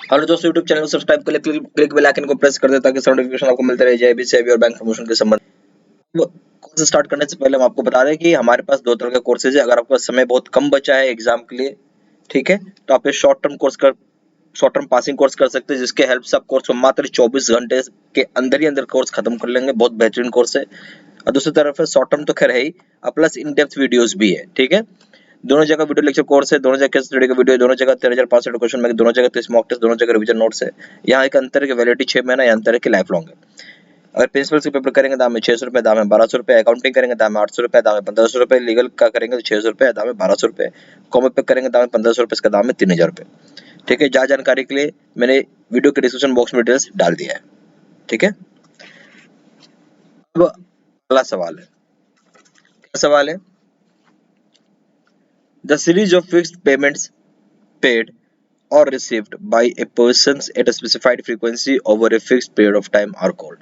Hello दोस्तों, YouTube channel को subscribe कर ले, क्लिक बेल आइकन को प्रेस कर दे ताकि सब नोटिफिकेशन आपको मिलते रहे जाए सेबी और बैंक प्रमोशन के संबंध। कोर्स स्टार्ट करने से पहले हम आपको बता दें कि हमारे पास दो तरह के कोर्सेज है। अगर आपका समय बहुत कम बचा है एग्जाम के लिए, ठीक है, तो आप ये शॉर्ट टर्म पासिंग कोर्स कर सकते हैं, जिसके हेल्प से आप कोर्स को मात्र 24 घंटे के अंदर ही अंदर कोर्स खत्म कर लेंगे। बहुत बेहतरीन कोर्स है। और दूसरी तरफ है शॉर्ट टर्म तो खैर है ही, प्लस इन डेप्थ वीडियोस भी है, ठीक है। दोनों जगह वीडियो लेक्चर कोर्स है, दोनों जगह केस स्टडी का वीडियो, दोनों जगह 13,500 क्वेश्चन बैंक, दोनों जगह 30 मॉक टेस्ट, दोनों जगह रिवीजन नोट्स है। यहाँ एक अंतर है कि वैलिडिटी 6 महीना, यहाँ अंतर है कि लाइफ लॉन्ग है। अगर प्रिंसिपल से पेपर करेंगे दाम है 600 रुपये, दाम है 1200 रुपये। अकाउंटिंग करेंगे दाम है 800 रुपये, दाम है 1500 रुपये। लीगल का करेंगे तो 600 रुपये, दाम है 1200 रुपये। कॉमर्स पे करेंगे दाम है 1500 रुपये, इसका दाम है 3000 रुपये। ठीक है, ज्यादा जानकारी के लिए मैंने वीडियो के डिस्क्रिप्शन बॉक्स में डिटेल्स डाल दिया है, ठीक है। अब अगला सवाल है, क्या सवाल है? The series of fixed payments paid or received by a person at a specified frequency over a fixed period of time are called।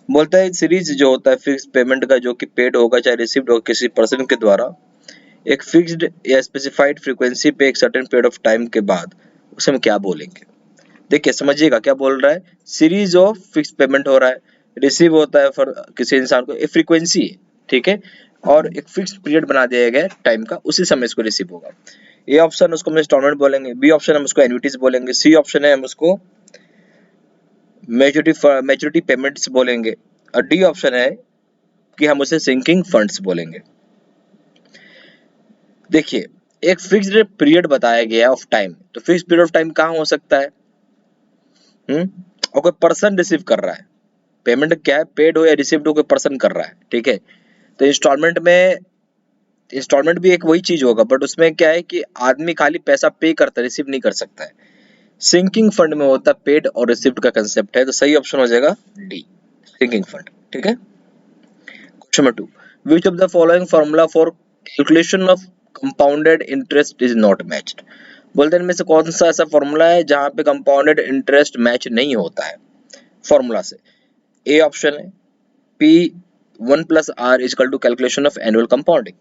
बोलता है सीरीज जो होता है फिक्स पेमेंट का, जो कि पेड होगा चाहे रिसीव्ड होगा किसी पर्सन के द्वारा एक फिक्स्ड या स्पेसिफाइड फ्रीक्वेंसी पे एक सर्टेन पीरियड ऑफ टाइम के बाद, उसे हम क्या बोलेंगे? देखिए समझिएगा क्या बोल रहा है। सीरीज ऑफ फिक्स पेमेंट हो रहा है, रिसीव होता है फॉर किसी इंसान को, एक फ्रीक्वेंसी है, ठीक है, और एक फिक्स पीरियड बना दिया गया टाइम का, उसी समय इसको रिसीव होगा। ए ऑप्शन उसको हम इंस्टॉलमेंट बोलेंगे, बी ऑप्शन हम उसको एन्युटीज बोलेंगे, सी ऑप्शन है हम उसको मैच्योरिटी पेमेंट्स बोलेंगे, और डी ऑप्शन है कि हम उसे सिंकिंग फंड्स बोलेंगे। देखिए एक फिक्स्ड पीरियड बताया गया ऑफ टाइम, तो फिक्स पीरियड ऑफ टाइम कहाँ हो सकता है? और कोई पर्सन रिसीव कर रहा है, पेमेंट क्या है, पेड हो या रिसीव्ड हो, कोई पर्सन कर रहा है, ठीक है। तो इंस्टॉलमेंट भी एक वही चीज होगा, बट उसमें क्या है कि आदमी खाली पैसा पे करता है, रिसीव नहीं कर सकता है। सिंकिंग फंड में होता है पेड और रिसीव्ड का कंसेप्ट है, तो सही ऑप्शन हो जाएगा डी, सिंकिंग फंड, ठीक है। Question number 2, which of the following formula for calculation of compounded interest is not matched. बोलते हैं इनमें से कौन सा ऐसा फॉर्मूला है जहां पे कंपाउंडेड इंटरेस्ट मैच नहीं होता है फॉर्मूला से? ए ऑप्शन है P 1+r is equal to calculation of annual compounding,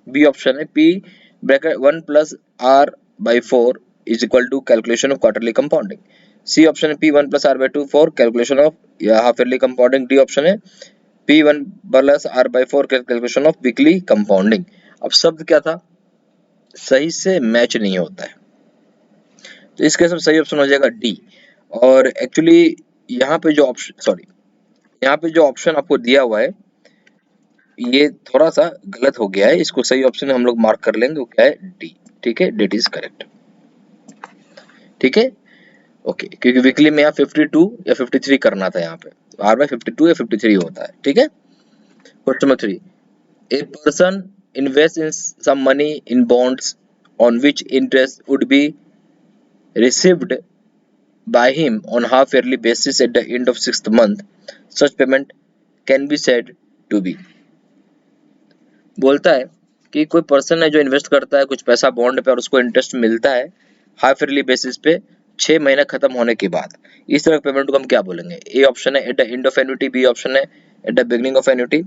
B option है P bracket 1+r/4 is equal to calculation of quarterly compounding, C option है p1+r/2 for calculation of half yearly compounding, D option है p1+r/4 calculation of weekly compounding. अब शब्द क्या था? सही से match नहीं होता है, तो इसके सब सही ऑप्शन हो जाएगा डी। और एक्चुअली यहाँ पे जो ऑप्शन आपको दिया हुआ है ये थोड़ा सा गलत हो गया है, इसको सही ऑप्शन हम लोग मार्क कर लेंगे, वो क्या है? डी, ठीक है, डेट इज करेक्ट, ठीक है, ओके। क्योंकि वीकली में यहाँ 52 या 53 करना था, यहाँ पे r/52 या 53 होता है, ठीक है। Question number 3, a person invest in some money in bonds on which interest would be received by him on half yearly basis at the end of 6th month, such payment can be said to be। बोलता है कि कोई person है जो invest करता है कुछ पैसा बॉन्ड पे और उसको इंटरेस्ट मिलता है हाफ ईयरली बेसिस पे 6 महीना खत्म होने के बाद, इस तरह पेमेंट को हम क्या बोलेंगे? ए ऑप्शन है at the end of annuity, B option है at the beginning of annuity,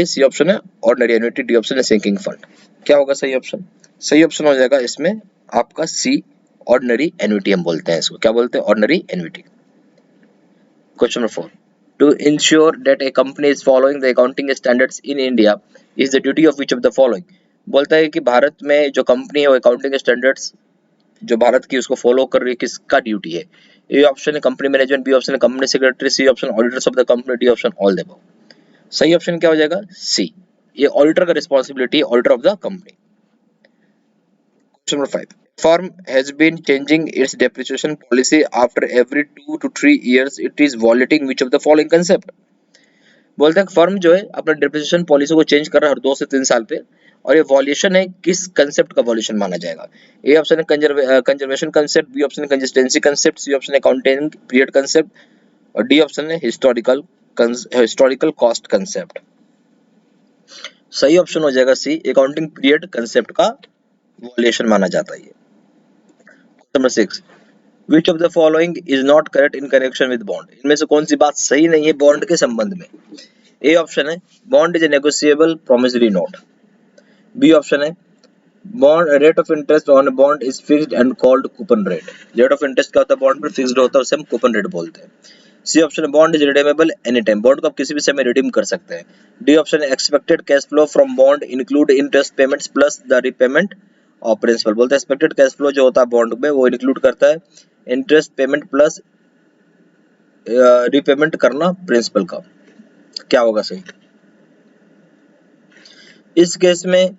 C option है ऑर्डिनरी एन्युटी, डी ऑप्शन है सिंकिंग फंड। क्या होगा सही ऑप्शन? सही ऑप्शन हो जाएगा इसमें आपका सी, ऑर्डिनरी एन्युटी हम बोलते हैं इसको, क्या बोलते हैं? Ordinary annuity. Question number 4, to ensure that a company is following the accounting standards in India is the duty of which of the following। बोलता है कि भारत में जो कंपनी है वो अकाउंटिंग स्टैंडर्ड्स जो भारत की उसको फॉलो कर रही है, किसका ड्यूटी है? ए ऑप्शन है कंपनी मैनेजमेंट, बी ऑप्शन है company secretary, C option auditors of the company, D option all the above. सही ऑप्शन क्या हो जाएगा? सी, ये ऑडिटर का रिस्पॉन्सिबिलिटी है, auditor of the company. Question number 5, firm has been changing its depreciation policy after every 2 to 3 years, it is violating which of the following concept। बोलते हैं firm जो है अपना डिप्रिसिएशन पॉलिसी को change कर रहा है हर 2 से 3 साल पे, और ये वॉल्यूशन है, किस कंसेप्ट का वॉल्यूशन माना जाएगा? ए ऑप्शन है कंजर्वेशन कंसेप्ट, बी ऑप्शन है कंसिस्टेंसी कंसेप्ट, सी ऑप्शन है अकाउंटिंग पीरियड कंसेप्ट, और डी ऑप्शन है हिस्टोरिकल कॉस्ट कंसेप्ट। सही ऑप्शन हो जाएगा सी, अकाउंटिंग पीरियड कंसेप्ट का वॉल्यूशन माना जाता है। Number 6, which of the following is not correct in connection with bond. इनमें से कौन सी बात सही नहीं है बॉन्ड के संबंध में? ए ऑप्शन है bond is a negotiable promissory note, B option है bond rate of interest on bond is fixed and called coupon rate. Rate of interest क्या होता है बॉन्ड पर फिक्स्ड होता है, उसे हम कूपन रेट बोलते हैं। सी ऑप्शन है bond is redeemable any time, bond को आप किसी भी समय रिडीम कर सकते हैं। डी ऑप्शन है expected cash flow from bond include interest payments plus the repayment of principal. बोलते हैं एक्सपेक्टेड कैश फ्लो जो होता है बॉन्ड में वो इंक्लूड करता है इंटरेस्ट पेमेंट प्लस रीपेमेंट करना प्रिंसिपल का। क्या होगा सही इस केस में?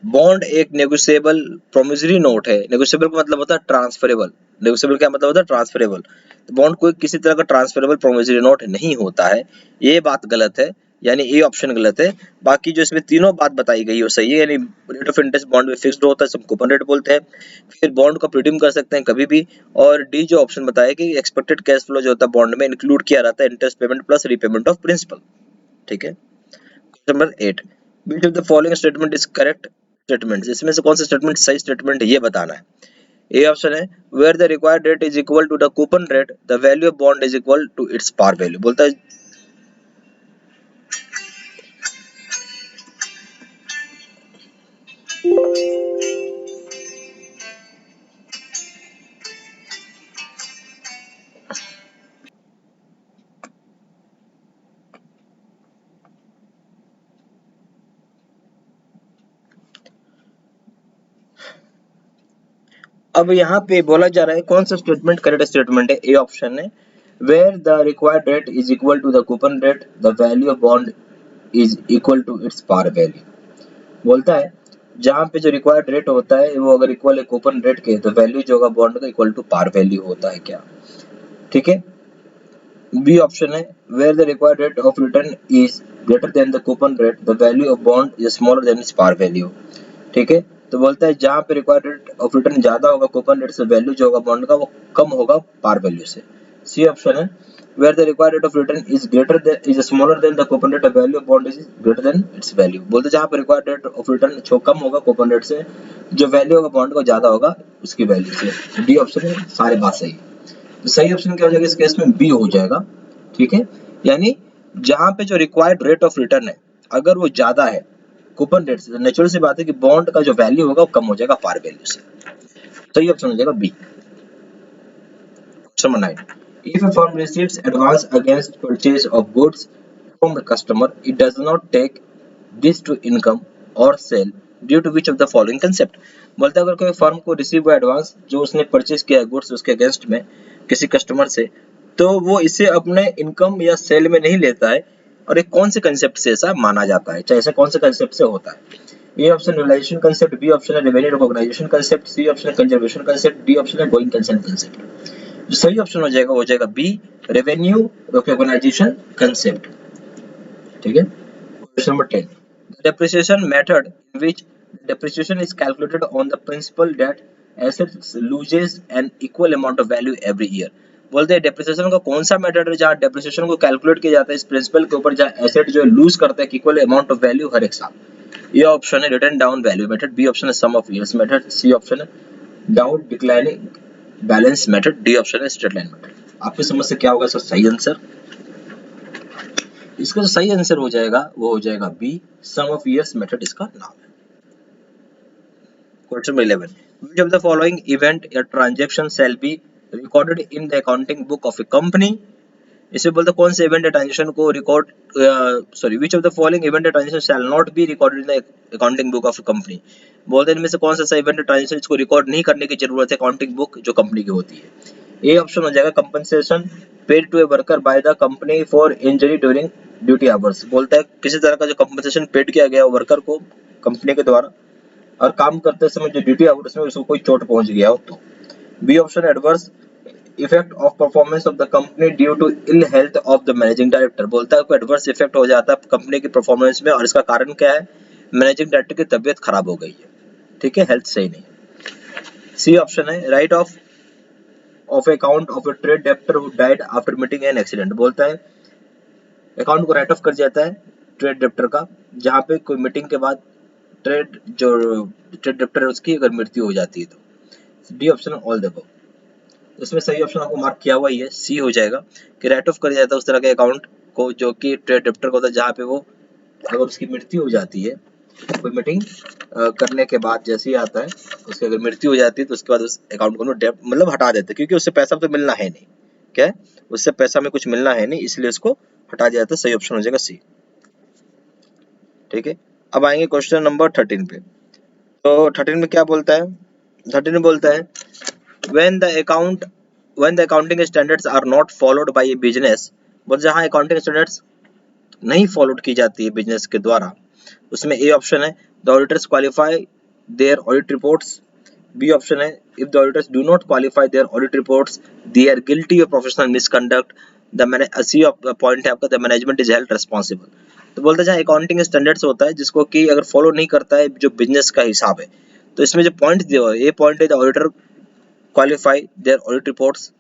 बॉन्ड एक नेगोशिएबल प्रोमिसरी नोट है। नेगोशिएबल का मतलब होता है ट्रांसफरेबल। नेगोशिएबल क्या मतलब होता है ट्रांसफरेबल। तो बॉन्ड कोई किसी तरह का ट्रांसफरेबल प्रोमिसरी नोट नहीं होता है, ये बात गलत है, यानी ए ऑप्शन गलत है। बाकी जो इसमें तीनों बात बताई गई है वो सही है, यानी रेट ऑफ इंटरेस्ट बॉन्ड में फिक्स्ड होता है, सब कूपन रेट बोलते हैं। फिर बॉन्ड को रिडीम कर सकते हैं कभी भी। और डी जो ऑप्शन बताया कि एक्सपेक्टेड कैश फ्लो जो होता है बॉन्ड में इंक्लूड किया रहता है interest payment plus repayment of principal. ठीक है। Number 8, which of the following statement is correct statements? इसमें से कौन सा स्टेटमेंट सही स्टेटमेंट है ये बताना है। ए ऑप्शन है where the required rate is equal to the coupon rate, the value of bond is equal to its par value। बोलता है अब यहाँ पे बोला जा रहा है कौन सा स्टेटमेंट करेक्ट स्टेटमेंट है। ए ऑप्शन है where the required rate is equal to the coupon rate, the value of bond is equal to its par value। बोलता है जहाँ पे जो रिक्वायर्ड रेट होता है वो अगर इक्वल है कूपन रेट के तो वैल्यू जो होगा बॉन्ड का इक्वल टू पार वैल्यू होता है क्या। ठीक है। बी ऑप्शन है where the required rate of return is greater than the coupon rate, the value of bond is smaller than its par value। ठीक है। तो बोलता है जहाँ पे रिक्वायर्ड रेट ऑफ रिटर्न ज्यादा होगा कूपन रेट से, वैल्यू जो होगा बॉन्ड का वो कम होगा पार वैल्यू से। सी ऑप्शन है where the required rate of return is greater than is smaller than the coupon rate, the value of bond is greater than its value। बोलते हैं जहाँ पे रिक्वायर्ड रेट ऑफ रिटर्न जो कम होगा coupon rate से, जो value होगा bond का ज्यादा होगा उसकी वैल्यू से। डी ऑप्शन है सारे बात सही। तो सही ऑप्शन क्या हो जाएगा इस केस में? बी हो जाएगा। ठीक है। यानी जहां पे जो रिक्वायर्ड रेट ऑफ रिटर्न है अगर वो ज्यादा है कूपन रेट से, तो नेचुरल सी बात है कि बॉन्ड का जो वैल्यू होगा वो कम हो जाएगा पार वैल्यू से। सही ऑप्शन हो जाएगा B. Question number 9, if a firm receives advance against purchase of goods from the customer, it does not take this to income or sell due to which of the following concept। बोलता है अगर कोई firm को receive हुआ advance जो उसने purchase किया goods उसके अगेंस्ट में किसी कस्टमर से, तो वो इसे अपने इनकम या सेल में नहीं लेता है, और एक कौन से कंसेप्ट से ऐसा माना जाता है, चाहे ऐसा कौन से कंसेप्ट से होता है। A option realisation concept, B option है revenue recognisation concept, C option है कंजर्वेशन कंसेप्ट, डी ऑप्शन है गोइंग कंसेंट कंसेप्ट। जो सही ऑप्शन हो जाएगा बी रेवेन्यू रिकॉग्नाइजेशन कंसेप्ट। ठीक है। Question number 10, the depreciation method in which depreciation is calculated on the principle that assets loses an equal amount of value every year। बोलते हैं depreciation का कौन सा मेथड है जहाँ डेप्रिसिएशन को कैलकुलेट किया जाता है इस प्रिंसिपल के ऊपर जहाँ एसेट जो लूज करता है इक्वल अमाउंट ऑफ वैल्यू हर एक साल। ये ऑप्शन है return down value method, B option है sum of years method, C option है down declining balance method, D option है स्ट्रेट लाइन मेथड। आपकी समझ से क्या होगा सर सही आंसर? इसका जो सही आंसर हो जाएगा वो हो जाएगा B sum of years method इसका नाम है। Question number 11, which of the following event या transaction shall be recorded in the accounting book of a company। इसे बोलते कौन से इवेंट या ट्रांजेक्शन को record which of the following event या transaction shall not be recorded in the accounting book of a company। बोलते हैं इनमें से कौन सा इवेंट या ट्रांजेक्शन इसको रिकॉर्ड नहीं करने की जरूरत है अकाउंटिंग बुक जो कंपनी की होती है। ए ऑप्शन हो जाएगा compensation paid to a worker by the company for injury during duty hours. बोलता है किसी तरह का जो कंपनसेशन पेड किया गया वर्कर को कंपनी के द्वारा और काम करते समय जो ड्यूटी आवर्स में उसको कोई चोट पहुंच गया हो तो। B option adverse effect of performance of the company due to ill health of the managing director. बोलता है कोई एडवर्स इफेक्ट हो जाता है कंपनी की परफॉर्मेंस में और इसका कारण क्या है? मैनेजिंग डायरेक्टर की तबीयत खराब हो गई है। ठीक है, हेल्थ सही नहीं। सी ऑप्शन है write off account of a trade debtor who died after meeting an accident. बोलता है अकाउंट को राइट ऑफ कर जाता है ट्रेड डेब्टर का जहाँ पे कोई मीटिंग के बाद ट्रेड डेब्टर है उसकी अगर मृत्यु हो जाती है तो। D option all the above. इसमें सही ऑप्शन आपको मार्क किया हुआ ही है, सी हो जाएगा कि राइट ऑफ कर जाता है उस तरह के अकाउंट को जो कि ट्रेड डेब्टर को होता है जहाँ पे वो अगर उसकी मृत्यु हो जाती है कोई मीटिंग करने के बाद जैसे ही आता है, उसकी अगर मृत्यु हो जाती है तो उसके बाद उस अकाउंट को डेब्ट मतलब हटा देते हैं, क्योंकि उससे पैसा तो मिलना है नहीं। क्या है, उससे पैसा में कुछ मिलना है नहीं, इसलिए उसको हटा दिया जाता है। सही ऑप्शन हो जाएगा सी। ठीक है, अब आएंगे क्वेश्चन नंबर 13 पे। तो 13 में क्या बोलता है, 13 में बोलता है when the account when the accounting standards are not followed by a business, बोल जहाँ अकाउंटिंग स्टैंडर्ड्स नहीं फॉलोड की जाती है बिजनेस के द्वारा, उसमें ए ऑप्शन है the auditors qualify their audit reports, B option है if the auditors do not qualify their audit reports they are guilty of professional misconduct, the C point है आपका the management is held responsible. तो बोलते हैं जहाँ accounting standards होता है जिसको कि अगर फॉलो नहीं करता है जो बिजनेस का हिसाब है, तो इसमें जो पॉइंट दिया हुआ है, ए पॉइंट है the auditor qualify their audit reports,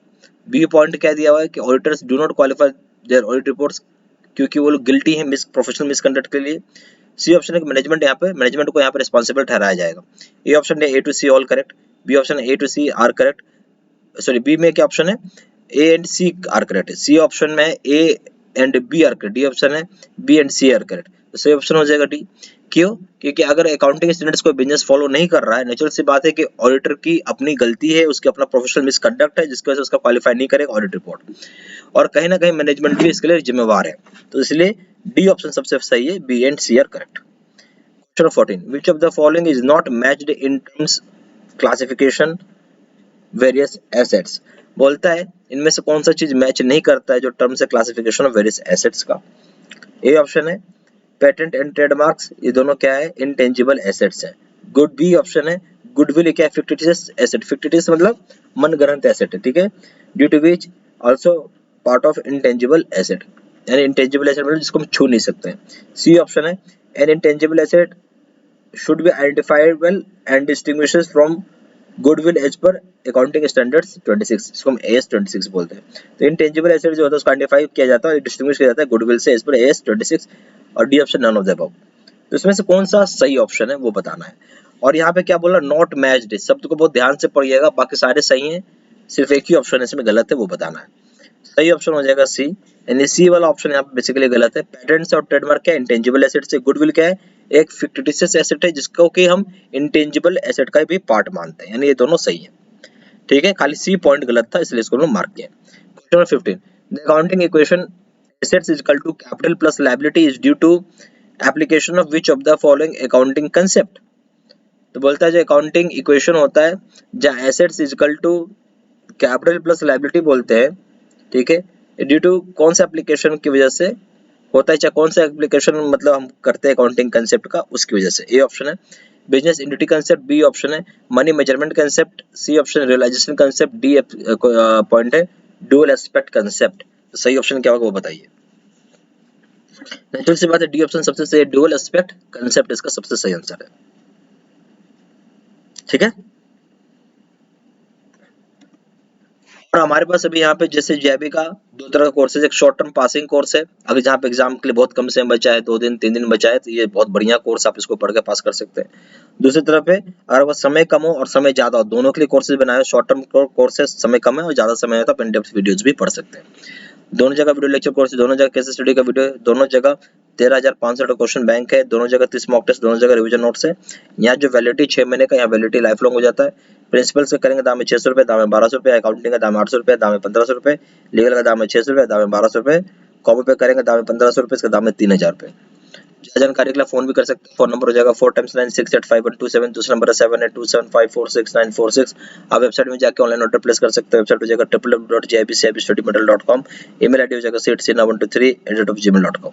B point क्या दिया हुआ है कि auditors do not qualify their audit reports क्योंकि वो लोग गिल्टी है प्रोफेशनल मिसकंडक्ट के लिए। सी ऑप्शन है मैनेजमेंट, यहाँ पे मैनेजमेंट को यहाँ पे रिस्पॉन्सिबल ठहराया जाएगा। ए ऑप्शन है A to C all correct, B option है A to C are correct, sorry B में क्या ऑप्शन है A and C are correct है, सी ऑप्शन में A and B are correct, D option है B and C are correct. तो सही option हो जाएगा डी। क्यों, क्योंकि अगर अकाउंटिंग स्टैंडर्ड्स को बिजनेस फॉलो नहीं कर रहा है, नेचुरल सी बात है कि ऑडिटर की अपनी गलती है, उसकी अपना प्रोफेशनल मिसकंडक्ट है जिसकी वजह से उसका क्वालिफाई नहीं करेगा ऑडिट रिपोर्ट, और कहीं ना कहीं मैनेजमेंट भी इसके लिए जिम्मेवार है। तो इसलिए डी ऑप्शन सबसे सही है, B and C are correct. Question 14 which of the following is not matched in terms classification various assets, बोलता है इनमें से कौन सा चीज मैच नहीं करता है जो टर्म से क्लासिफिकेशन ऑफ वेरियस एसेट्स का। ए ऑप्शन है पेटेंट एंड ट्रेडमार्क्स, ये दोनों क्या है इंटेंजिबल एसेट्स है। गुड बी ऑप्शन है गुडविल क्या है फिक्टिशियस एसेट, फिक्टिशियस मतलब मनगढ़ंत एसेट है। ठीक है, due to which also part of intangible asset, यानी इंटेंजिबल एसेट मतलब जिसको हम छू नहीं सकते। सी ऑप्शन है an intangible asset should be identifiable and distinguishes from goodwill as per accounting standards 26, इसको हम AS 26 बोलते हैं। तो इंटेंजिबल एसेट जो होता है उसको आइडेंटिफाई किया जाता है और डिस्टिंग्विश किया जाता है गुडविल से एज पर AS 26, और D option none of the above. तो इसमें से कौन सा सही ऑप्शन है वो बताना है। और यहाँ पे क्या बोला नॉट मैच्ड, शब्द को बहुत ध्यान से पढ़िएगा, बाकी सारे सही हैं, सिर्फ एक ही ऑप्शन इसमें गलत है वो बताना है। सही ऑप्शन हो जाएगा सी, यानी सी वाला ऑप्शन यहाँ पे बेसिकली गलत है। पेटेंट्स और ट्रेडमार्क क्या है इंटेंजिबल एसेट से, गुडविल क्या है एक फिक्टिशियस एसेट है जिसको कि हम इंटेंजिबल एसेट का भी पार्ट मानते हैं, यानी ये दोनों सही है। ठीक है, खाली सी पॉइंट गलत था इसलिए इसको हम मार्क किया। Question number 15 the accounting equation assets is equal to capital plus liability is due to application of which of the following accounting concept. तो बोलता है जो अकाउंटिंग इक्वेशन होता है जहाँ assets is equal to capital plus liability बोलते हैं, ठीक है, ड्यू टू कौन सा एप्लीकेशन की वजह से होता है, चाहे कौन सा एप्लीकेशन मतलब हम करते हैं अकाउंटिंग कंसेप्ट का उसकी वजह से। ए ऑप्शन है business entity concept, B option है money measurement concept, C option realisation concept, D point है डुअल एस्पेक्ट कंसेप्ट। तो सही ऑप्शन क्या होगा वो बताइए। नेचुरल सी बात है डी ऑप्शन सबसे सही है, डुअल एस्पेक्ट कंसेप्ट इसका सबसे सही आंसर है। ठीक है, और हमारे पास अभी यहाँ पे जैसे जेबी का दो तरह का कोर्सेज, एक शॉर्ट टर्म पासिंग कोर्स है, अगर जहाँ पे एग्जाम के लिए बहुत कम समय बचा है, 2 दिन 3 दिन बचा है, तो ये बहुत बढ़िया कोर्स आप इसको पढ़ के पास कर सकते हैं। दूसरी तरफ है अगर वो समय कम हो और समय ज्यादा हो, दोनों के लिए कोर्सेज बनाए। शॉर्ट टर्म कोर्स है समय कम है और ज्यादा समय है तो आप इन डेप्थ वीडियोज भी पढ़ सकते हैं। दोनों जगह वीडियो लेक्चर कोर्स, दोनों जगह केस स्टडी का वीडियो, दोनों जगह 13,500 का क्वेश्चन बैंक है, दोनों जगह 30 मॉक टेस्ट, दोनों जगह रिवीजन नोट्स है। यहाँ जो वैलिडिटी 6 महीने का, यहाँ वैलिडिटी लाइफ लॉन्ग हो जाता है। प्रिंसिपल से करेंगे दाम है 600 रुपये, दाम है 1200 रुपये, अकाउंटिंग का दाम है 800 रुपये, दाम है 1500 रुपये, लीगल का दाम है 600 रुपये, दाम है 1200 रुपये, कॉपी पे करेंगे दाम है 1500 रुपये, इसका दाम है 3000 रुपये। ज्यादा जानकारी के लिए फोन भी कर सकते हैं, फोन नंबर हो जाएगा 4 × 9 685 दूसरा नंबर है 7827546946। आप वेबसाइट में जाकर ऑनलाइन ऑर्डर प्लेस कर सकते हैं, वेबसाइट हो जाएगा www.jibcibstudymetal.com, ईमेल आईडी हो जाएगा seatc913@gmail.com।